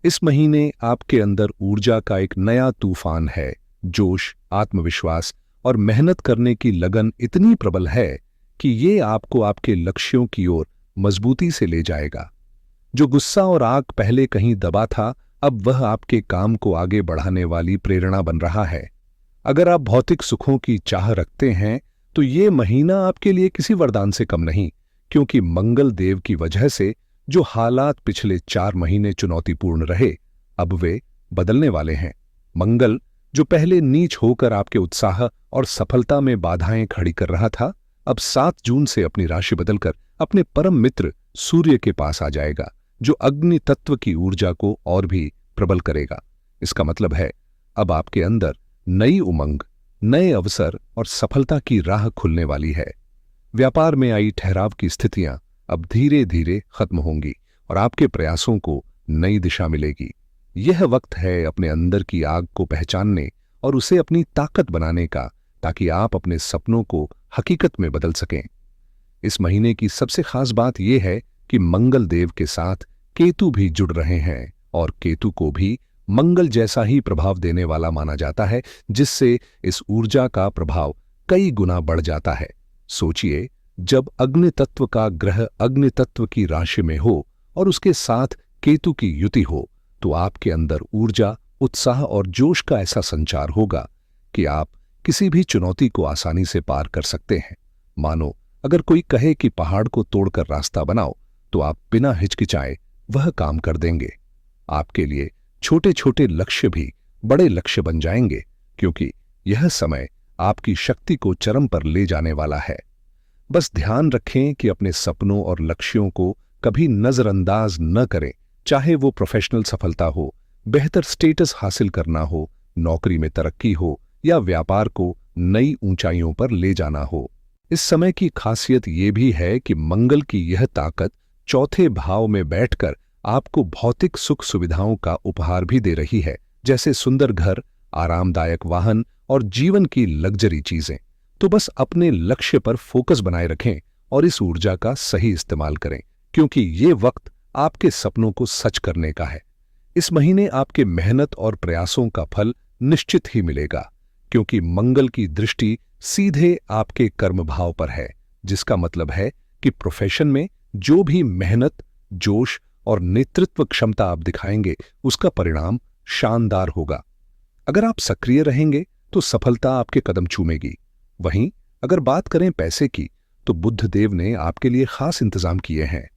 इस महीने आपके अंदर ऊर्जा का एक नया तूफान है। जोश, आत्मविश्वास और मेहनत करने की लगन इतनी प्रबल है कि ये आपको आपके लक्ष्यों की ओर मजबूती से ले जाएगा। जो गुस्सा और आग पहले कहीं दबा था, अब वह आपके काम को आगे बढ़ाने वाली प्रेरणा बन रहा है। अगर आप भौतिक सुखों की चाह रखते हैं, तो ये महीना आपके लिए किसी वरदान से कम नहीं, क्योंकि मंगल देव की वजह से जो हालात पिछले 4 महीने चुनौतीपूर्ण रहे, अब वे बदलने वाले हैं। मंगल, जो पहले नीच होकर आपके उत्साह और सफलता में बाधाएं खड़ी कर रहा था, अब 7 जून से अपनी राशि बदलकर अपने परम मित्र सूर्य के पास आ जाएगा, जो अग्नि तत्व की ऊर्जा को और भी प्रबल करेगा। इसका मतलब है, अब आपके अंदर नई उमंग, नए अवसर और सफलता की राह खुलने वाली है। व्यापार में आई ठहराव की स्थितियां अब धीरे धीरे खत्म होंगी और आपके प्रयासों को नई दिशा मिलेगी। यह वक्त है अपने अंदर की आग को पहचानने और उसे अपनी ताकत बनाने का, ताकि आप अपने सपनों को हकीकत में बदल सकें। इस महीने की सबसे खास बात यह है कि मंगल देव के साथ केतु भी जुड़ रहे हैं, और केतु को भी मंगल जैसा ही प्रभाव देने वाला माना जाता है, जिससे इस ऊर्जा का प्रभाव कई गुना बढ़ जाता है। सोचिए, जब अग्नि तत्व का ग्रह अग्नि तत्व की राशि में हो और उसके साथ केतु की युति हो, तो आपके अंदर ऊर्जा, उत्साह और जोश का ऐसा संचार होगा कि आप किसी भी चुनौती को आसानी से पार कर सकते हैं। मानो अगर कोई कहे कि पहाड़ को तोड़कर रास्ता बनाओ, तो आप बिना हिचकिचाए वह काम कर देंगे। आपके लिए छोटे छोटे लक्ष्य भी बड़े लक्ष्य बन जाएंगे, क्योंकि यह समय आपकी शक्ति को चरम पर ले जाने वाला है। बस ध्यान रखें कि अपने सपनों और लक्ष्यों को कभी नजरअंदाज न करें, चाहे वो प्रोफेशनल सफलता हो, बेहतर स्टेटस हासिल करना हो, नौकरी में तरक्की हो या व्यापार को नई ऊंचाइयों पर ले जाना हो। इस समय की खासियत ये भी है कि मंगल की यह ताकत चौथे भाव में बैठकर आपको भौतिक सुख सुविधाओं का उपहार भी दे रही है, जैसे सुंदर घर, आरामदायक वाहन और जीवन की लग्जरी चीजें। तो बस अपने लक्ष्य पर फोकस बनाए रखें और इस ऊर्जा का सही इस्तेमाल करें, क्योंकि ये वक्त आपके सपनों को सच करने का है। इस महीने आपके मेहनत और प्रयासों का फल निश्चित ही मिलेगा, क्योंकि मंगल की दृष्टि सीधे आपके कर्म भाव पर है, जिसका मतलब है कि प्रोफेशन में जो भी मेहनत, जोश और नेतृत्व क्षमता आप दिखाएंगे, उसका परिणाम शानदार होगा। अगर आप सक्रिय रहेंगे तो सफलता आपके कदम चूमेगी। वहीं अगर बात करें पैसे की, तो बुध देव ने आपके लिए खास इंतजाम किए हैं।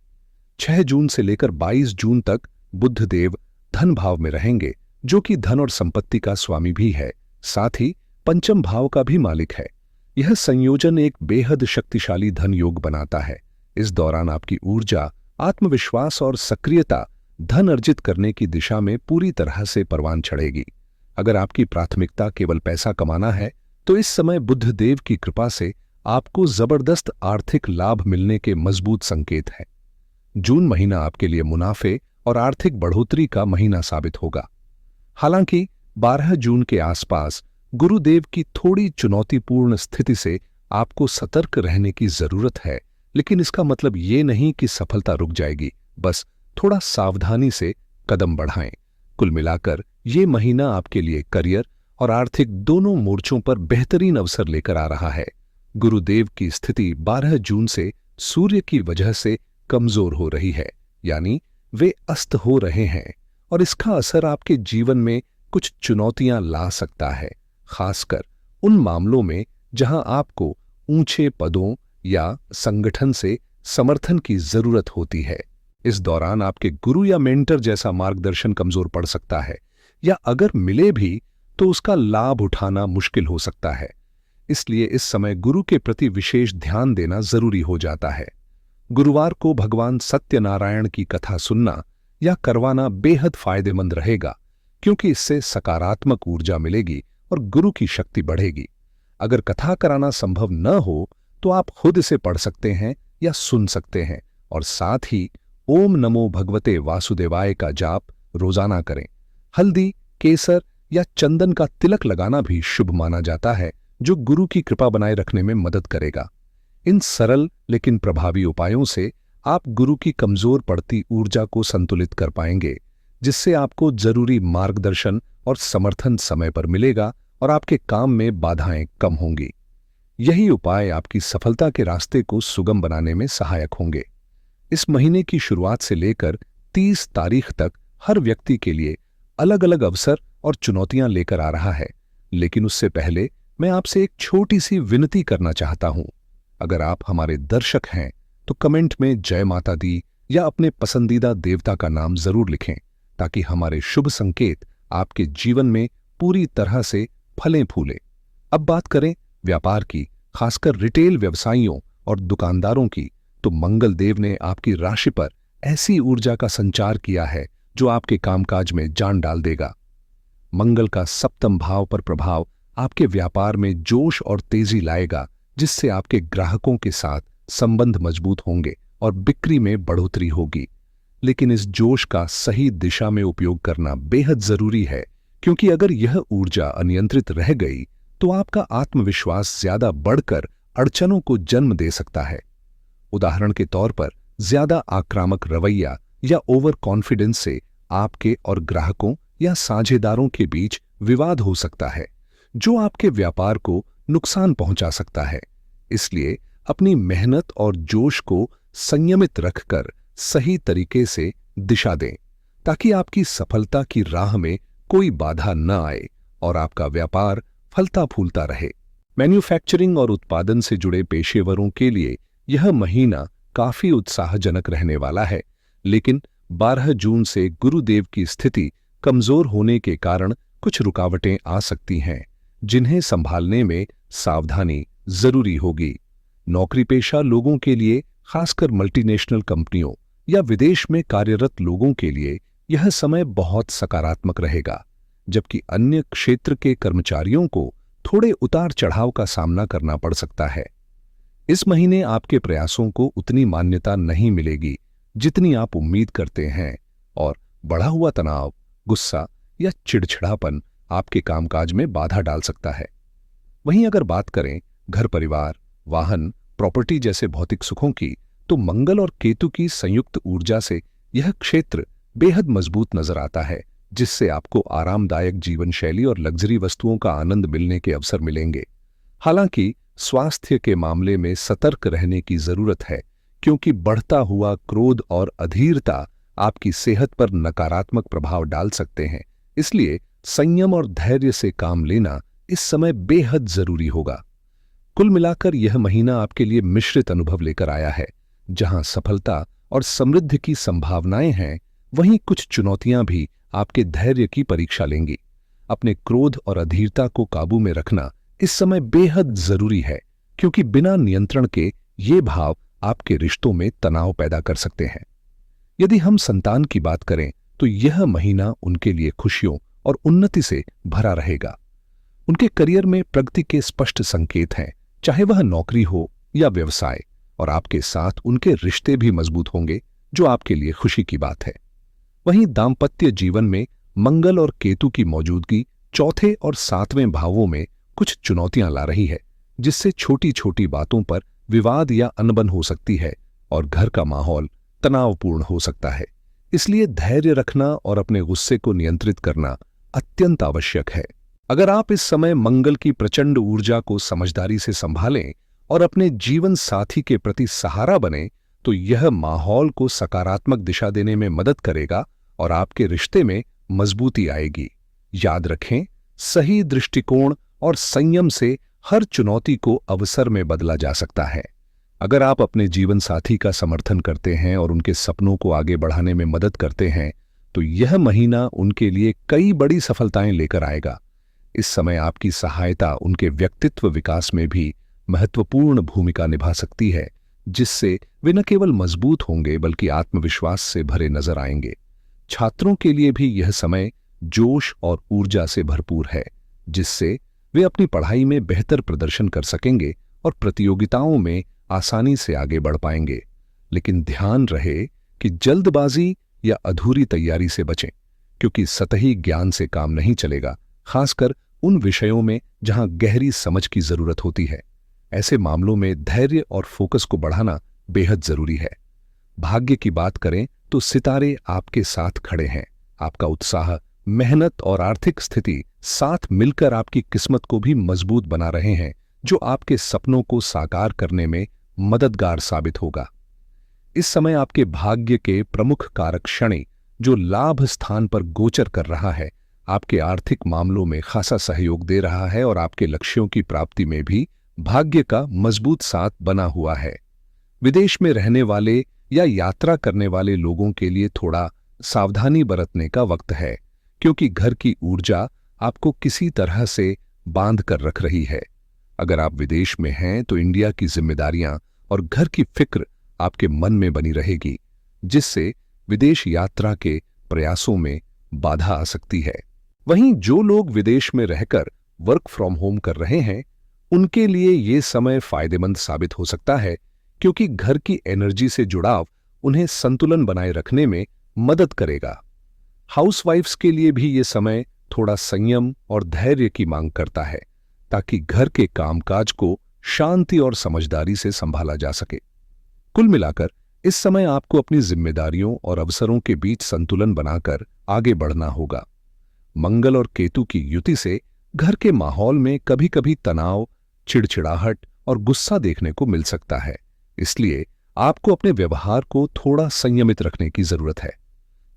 6 जून से लेकर 22 जून तक बुध देव धन भाव में रहेंगे, जो कि धन और संपत्ति का स्वामी भी है, साथ ही पंचम भाव का भी मालिक है। यह संयोजन एक बेहद शक्तिशाली धन योग बनाता है। इस दौरान आपकी ऊर्जा, आत्मविश्वास और सक्रियता धन अर्जित करने की दिशा में पूरी तरह से परवान चढ़ेगी। अगर आपकी प्राथमिकता केवल पैसा कमाना है, तो इस समय बुध देव की कृपा से आपको जबरदस्त आर्थिक लाभ मिलने के मजबूत संकेत हैं। जून महीना आपके लिए मुनाफे और आर्थिक बढ़ोतरी का महीना साबित होगा। हालांकि 12 जून के आसपास गुरुदेव की थोड़ी चुनौतीपूर्ण स्थिति से आपको सतर्क रहने की जरूरत है, लेकिन इसका मतलब ये नहीं कि सफलता रुक जाएगी। बस थोड़ा सावधानी से कदम बढ़ाएं। कुल मिलाकर ये महीना आपके लिए करियर और आर्थिक दोनों मोर्चों पर बेहतरीन अवसर लेकर आ रहा है। गुरुदेव की स्थिति 12 जून से सूर्य की वजह से कमजोर हो रही है, यानी वे अस्त हो रहे हैं, और इसका असर आपके जीवन में कुछ चुनौतियां ला सकता है, खासकर उन मामलों में जहां आपको ऊंचे पदों या संगठन से समर्थन की जरूरत होती है। इस दौरान आपके गुरु या मेंटर जैसा मार्गदर्शन कमजोर पड़ सकता है, या अगर मिले भी तो उसका लाभ उठाना मुश्किल हो सकता है। इसलिए इस समय गुरु के प्रति विशेष ध्यान देना जरूरी हो जाता है। गुरुवार को भगवान सत्यनारायण की कथा सुनना या करवाना बेहद फायदेमंद रहेगा, क्योंकि इससे सकारात्मक ऊर्जा मिलेगी और गुरु की शक्ति बढ़ेगी। अगर कथा कराना संभव न हो, तो आप खुद इसे पढ़ सकते हैं या सुन सकते हैं, और साथ ही ओम नमो भगवते वासुदेवाय का जाप रोजाना करें। हल्दी, केसर या चंदन का तिलक लगाना भी शुभ माना जाता है, जो गुरु की कृपा बनाए रखने में मदद करेगा। इन सरल लेकिन प्रभावी उपायों से आप गुरु की कमजोर पड़ती ऊर्जा को संतुलित कर पाएंगे, जिससे आपको जरूरी मार्गदर्शन और समर्थन समय पर मिलेगा और आपके काम में बाधाएं कम होंगी। यही उपाय आपकी सफलता के रास्ते को सुगम बनाने में सहायक होंगे। इस महीने की शुरुआत से लेकर 30 तारीख तक हर व्यक्ति के लिए अलग अलग अवसर और चुनौतियां लेकर आ रहा है, लेकिन उससे पहले मैं आपसे एक छोटी सी विनती करना चाहता हूं। अगर आप हमारे दर्शक हैं तो कमेंट में जय माता दी या अपने पसंदीदा देवता का नाम जरूर लिखें, ताकि हमारे शुभ संकेत आपके जीवन में पूरी तरह से फलें फूलें। अब बात करें व्यापार की, खासकर रिटेल व्यवसायियों और दुकानदारों की, तो मंगल देव ने आपकी राशि पर ऐसी ऊर्जा का संचार किया है जो आपके कामकाज में जान डाल देगा। मंगल का सप्तम भाव पर प्रभाव आपके व्यापार में जोश और तेजी लाएगा, जिससे आपके ग्राहकों के साथ संबंध मजबूत होंगे और बिक्री में बढ़ोतरी होगी। लेकिन इस जोश का सही दिशा में उपयोग करना बेहद जरूरी है, क्योंकि अगर यह ऊर्जा अनियंत्रित रह गई तो आपका आत्मविश्वास ज्यादा बढ़कर अड़चनों को जन्म दे सकता है। उदाहरण के तौर पर ज्यादा आक्रामक रवैया या ओवर कॉन्फिडेंस से आपके और ग्राहकों या साझेदारों के बीच विवाद हो सकता है, जो आपके व्यापार को नुकसान पहुंचा सकता है। इसलिए अपनी मेहनत और जोश को संयमित रखकर सही तरीके से दिशा दें, ताकि आपकी सफलता की राह में कोई बाधा न आए और आपका व्यापार फलता फूलता रहे। मैन्युफैक्चरिंग और उत्पादन से जुड़े पेशेवरों के लिए यह महीना काफी उत्साहजनक रहने वाला है, लेकिन 12 जून से गुरुदेव की स्थिति कमजोर होने के कारण कुछ रुकावटें आ सकती हैं, जिन्हें संभालने में सावधानी जरूरी होगी। नौकरी पेशा लोगों के लिए, खासकर मल्टीनेशनल कंपनियों या विदेश में कार्यरत लोगों के लिए यह समय बहुत सकारात्मक रहेगा, जबकि अन्य क्षेत्र के कर्मचारियों को थोड़े उतार चढ़ाव का सामना करना पड़ सकता है। इस महीने आपके प्रयासों को उतनी मान्यता नहीं मिलेगी जितनी आप उम्मीद करते हैं, और बढ़ा हुआ तनाव, गुस्सा या चिड़चिड़ापन आपके कामकाज में बाधा डाल सकता है। वहीं अगर बात करें घर परिवार, वाहन, प्रॉपर्टी जैसे भौतिक सुखों की, तो मंगल और केतु की संयुक्त ऊर्जा से यह क्षेत्र बेहद मजबूत नजर आता है, जिससे आपको आरामदायक जीवन शैली और लग्जरी वस्तुओं का आनंद मिलने के अवसर मिलेंगे। हालांकि स्वास्थ्य के मामले में सतर्क रहने की जरूरत है, क्योंकि बढ़ता हुआ क्रोध और अधीरता आपकी सेहत पर नकारात्मक प्रभाव डाल सकते हैं। इसलिए संयम और धैर्य से काम लेना इस समय बेहद जरूरी होगा। कुल मिलाकर यह महीना आपके लिए मिश्रित अनुभव लेकर आया है। जहां सफलता और समृद्धि की संभावनाएं हैं, वहीं कुछ चुनौतियां भी आपके धैर्य की परीक्षा लेंगी। अपने क्रोध और अधीरता को काबू में रखना इस समय बेहद जरूरी है, क्योंकि बिना नियंत्रण के ये भाव आपके रिश्तों में तनाव पैदा कर सकते हैं। यदि हम संतान की बात करें, तो यह महीना उनके लिए खुशियों और उन्नति से भरा रहेगा। उनके करियर में प्रगति के स्पष्ट संकेत हैं, चाहे वह नौकरी हो या व्यवसाय, और आपके साथ उनके रिश्ते भी मजबूत होंगे, जो आपके लिए खुशी की बात है। वहीं दाम्पत्य जीवन में मंगल और केतु की मौजूदगी चौथे और सातवें भावों में कुछ चुनौतियां ला रही है, जिससे छोटी छोटी बातों पर विवाद या अनबन हो सकती है और घर का माहौल तनावपूर्ण हो सकता है। इसलिए धैर्य रखना और अपने गुस्से को नियंत्रित करना अत्यंत आवश्यक है। अगर आप इस समय मंगल की प्रचंड ऊर्जा को समझदारी से संभालें और अपने जीवन साथी के प्रति सहारा बने, तो यह माहौल को सकारात्मक दिशा देने में मदद करेगा और आपके रिश्ते में मजबूती आएगी। याद रखें, सही दृष्टिकोण और संयम से हर चुनौती को अवसर में बदला जा सकता है। अगर आप अपने जीवन साथी का समर्थन करते हैं और उनके सपनों को आगे बढ़ाने में मदद करते हैं, तो यह महीना उनके लिए कई बड़ी सफलताएं लेकर आएगा। इस समय आपकी सहायता उनके व्यक्तित्व विकास में भी महत्वपूर्ण भूमिका निभा सकती है, जिससे वे न केवल मजबूत होंगे बल्कि आत्मविश्वास से भरे नजर आएंगे। छात्रों के लिए भी यह समय जोश और ऊर्जा से भरपूर है, जिससे वे अपनी पढ़ाई में बेहतर प्रदर्शन कर सकेंगे और प्रतियोगिताओं में आसानी से आगे बढ़ पाएंगे। लेकिन ध्यान रहे कि जल्दबाजी या अधूरी तैयारी से बचें, क्योंकि सतही ज्ञान से काम नहीं चलेगा, खासकर उन विषयों में जहां गहरी समझ की जरूरत होती है। ऐसे मामलों में धैर्य और फोकस को बढ़ाना बेहद जरूरी है। भाग्य की बात करें तो सितारे आपके साथ खड़े हैं। आपका उत्साह, मेहनत और आर्थिक स्थिति साथ मिलकर आपकी किस्मत को भी मजबूत बना रहे हैं, जो आपके सपनों को साकार करने में मददगार साबित होगा। इस समय आपके भाग्य के प्रमुख कारक शनि, जो लाभ स्थान पर गोचर कर रहा है, आपके आर्थिक मामलों में खासा सहयोग दे रहा है और आपके लक्ष्यों की प्राप्ति में भी भाग्य का मजबूत साथ बना हुआ है। विदेश में रहने वाले या यात्रा करने वाले लोगों के लिए थोड़ा सावधानी बरतने का वक्त है, क्योंकि घर की ऊर्जा आपको किसी तरह से बांध कर रख रही है। अगर आप विदेश में हैं तो इंडिया की जिम्मेदारियां और घर की फिक्र आपके मन में बनी रहेगी, जिससे विदेश यात्रा के प्रयासों में बाधा आ सकती है। वहीं जो लोग विदेश में रहकर वर्क फ्रॉम होम कर रहे हैं, उनके लिए ये समय फायदेमंद साबित हो सकता है, क्योंकि घर की एनर्जी से जुड़ाव उन्हें संतुलन बनाए रखने में मदद करेगा। हाउसवाइफ्स के लिए भी ये समय थोड़ा संयम और धैर्य की मांग करता है, ताकि घर के कामकाज को शांति और समझदारी से संभाला जा सके। कुल मिलाकर इस समय आपको अपनी जिम्मेदारियों और अवसरों के बीच संतुलन बनाकर आगे बढ़ना होगा। मंगल और केतु की युति से घर के माहौल में कभी-कभी तनाव, चिड़चिड़ाहट और गुस्सा देखने को मिल सकता है, इसलिए आपको अपने व्यवहार को थोड़ा संयमित रखने की जरूरत है।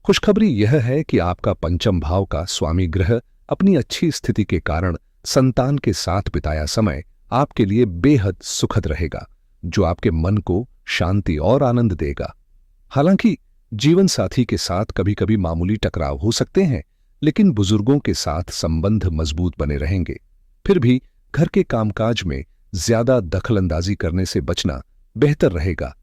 खुशखबरी यह है कि आपका पंचम भाव का स्वामी ग्रह अपनी अच्छी स्थिति के कारण संतान के साथ बिताया समय आपके लिए बेहद सुखद रहेगा, जो आपके मन को शांति और आनंद देगा। हालांकि जीवन साथी के साथ कभी-कभी मामूली टकराव हो सकते हैं, लेकिन बुजुर्गों के साथ संबंध मजबूत बने रहेंगे। फिर भी घर के कामकाज में ज्यादा दखलंदाजी करने से बचना बेहतर रहेगा।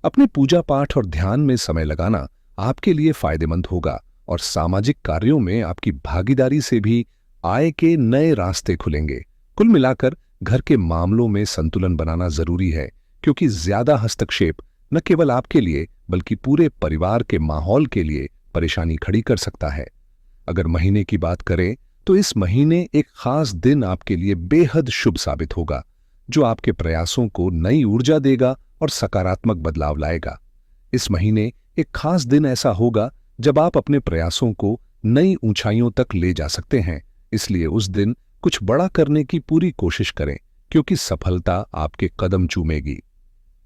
अपने पूजा पाठ और ध्यान में समय लगाना आपके लिए फायदेमंद होगा और सामाजिक कार्यों में आपकी भागीदारी से भी आय के नए रास्ते खुलेंगे। कुल मिलाकर घर के मामलों में संतुलन बनाना जरूरी है, क्योंकि ज्यादा हस्तक्षेप न केवल आपके लिए बल्कि पूरे परिवार के माहौल के लिए परेशानी खड़ी कर सकता है। अगर महीने की बात करें तो इस महीने एक खास दिन आपके लिए बेहद शुभ साबित होगा, जो आपके प्रयासों को नई ऊर्जा देगा और सकारात्मक बदलाव लाएगा। इस महीने एक खास दिन ऐसा होगा जब आप अपने प्रयासों को नई ऊंचाइयों तक ले जा सकते हैं, इसलिए उस दिन कुछ बड़ा करने की पूरी कोशिश करें, क्योंकि सफलता आपके कदम चूमेगी।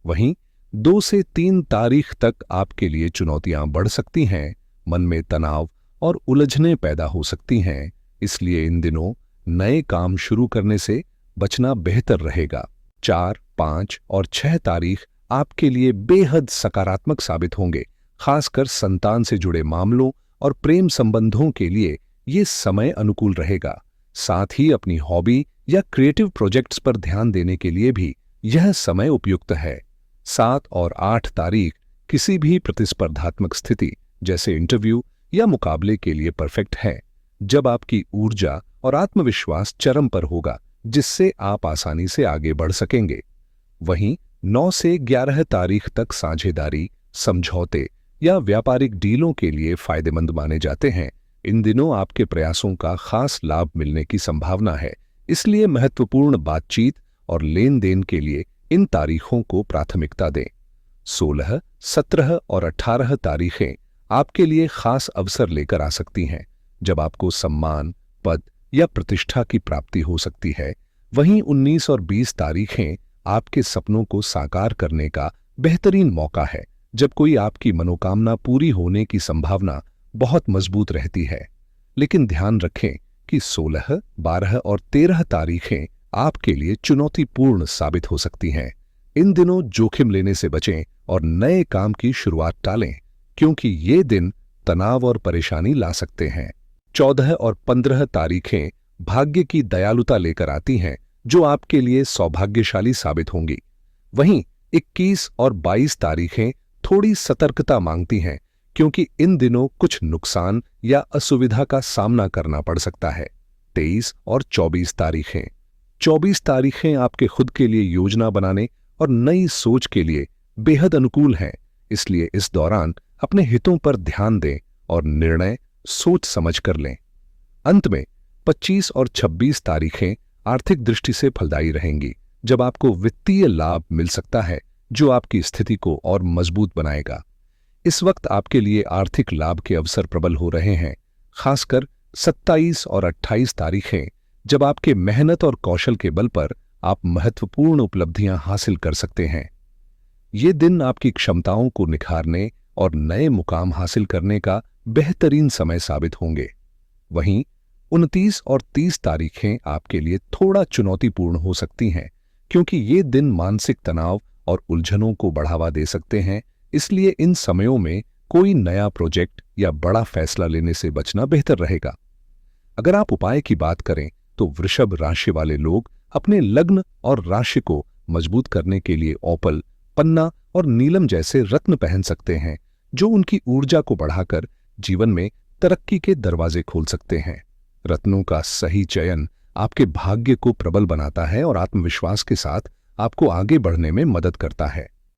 वहीं 2 से 3 तारीख तक आपके लिए चुनौतियां बढ़ सकती हैं, मन में तनाव और उलझनें पैदा हो सकती हैं, इसलिए इन दिनों नए काम शुरू करने से बचना बेहतर रहेगा। 4, 5 और 6 तारीख आपके लिए बेहद सकारात्मक साबित होंगे, खासकर संतान से जुड़े मामलों और प्रेम संबंधों के लिए ये समय अनुकूल रहेगा। साथ ही अपनी हॉबी या क्रिएटिव प्रोजेक्ट्स पर ध्यान देने के लिए भी यह समय उपयुक्त है। 7 और 8 तारीख किसी भी प्रतिस्पर्धात्मक स्थिति जैसे इंटरव्यू या मुकाबले के लिए परफेक्ट है, जब आपकी ऊर्जा और आत्मविश्वास चरम पर होगा, जिससे आप आसानी से आगे बढ़ सकेंगे। वहीं 9 से 11 तारीख तक साझेदारी, समझौते या व्यापारिक डीलों के लिए फायदेमंद माने जाते हैं। इन दिनों आपके प्रयासों का खास लाभ मिलने की संभावना है, इसलिए महत्वपूर्ण बातचीत और लेन देन के लिए इन तारीखों को प्राथमिकता दें। 16, 17 और 18 तारीखें आपके लिए खास अवसर लेकर आ सकती हैं, जब आपको सम्मान, पद या प्रतिष्ठा की प्राप्ति हो सकती है। वहीं 19 और 20 तारीखें आपके सपनों को साकार करने का बेहतरीन मौका है, जब कोई आपकी मनोकामना पूरी होने की संभावना बहुत मजबूत रहती है। लेकिन ध्यान रखें कि 16, 12 और 13 तारीखें आपके लिए चुनौतीपूर्ण साबित हो सकती हैं। इन दिनों जोखिम लेने से बचें और नए काम की शुरुआत टालें, क्योंकि ये दिन तनाव और परेशानी ला सकते हैं। 14 और 15 तारीखें भाग्य की दयालुता लेकर आती हैं, जो आपके लिए सौभाग्यशाली साबित होंगी। वहीं 21 और 22 तारीखें थोड़ी सतर्कता मांगती हैं, क्योंकि इन दिनों कुछ नुकसान या असुविधा का सामना करना पड़ सकता है। 23 और 24 तारीखें 24 तारीखें आपके खुद के लिए योजना बनाने और नई सोच के लिए बेहद अनुकूल हैं, इसलिए इस दौरान अपने हितों पर ध्यान दें और निर्णय सोच समझ कर लें। अंत में 25 और 26 तारीखें आर्थिक दृष्टि से फलदायी रहेंगी, जब आपको वित्तीय लाभ मिल सकता है, जो आपकी स्थिति को और मजबूत बनाएगा। इस वक्त आपके लिए आर्थिक लाभ के अवसर प्रबल हो रहे हैं, खासकर 27 और 28 तारीखें, जब आपके मेहनत और कौशल के बल पर आप महत्वपूर्ण उपलब्धियां हासिल कर सकते हैं। ये दिन आपकी क्षमताओं को निखारने और नए मुकाम हासिल करने का बेहतरीन समय साबित होंगे। वहीं 29 और 30 तारीखें आपके लिए थोड़ा चुनौतीपूर्ण हो सकती हैं, क्योंकि ये दिन मानसिक तनाव और उलझनों को बढ़ावा दे सकते हैं। इसलिए इन समयों में कोई नया प्रोजेक्ट या बड़ा फैसला लेने से बचना बेहतर रहेगा। अगर आप उपाय की बात करें तो वृषभ राशि वाले लोग अपने लग्न और राशि को मजबूत करने के लिए ओपल, पन्ना और नीलम जैसे रत्न पहन सकते हैं, जो उनकी ऊर्जा को बढ़ाकर जीवन में तरक्की के दरवाजे खोल सकते हैं। रत्नों का सही चयन आपके भाग्य को प्रबल बनाता है और आत्मविश्वास के साथ आपको आगे बढ़ने में मदद करता है।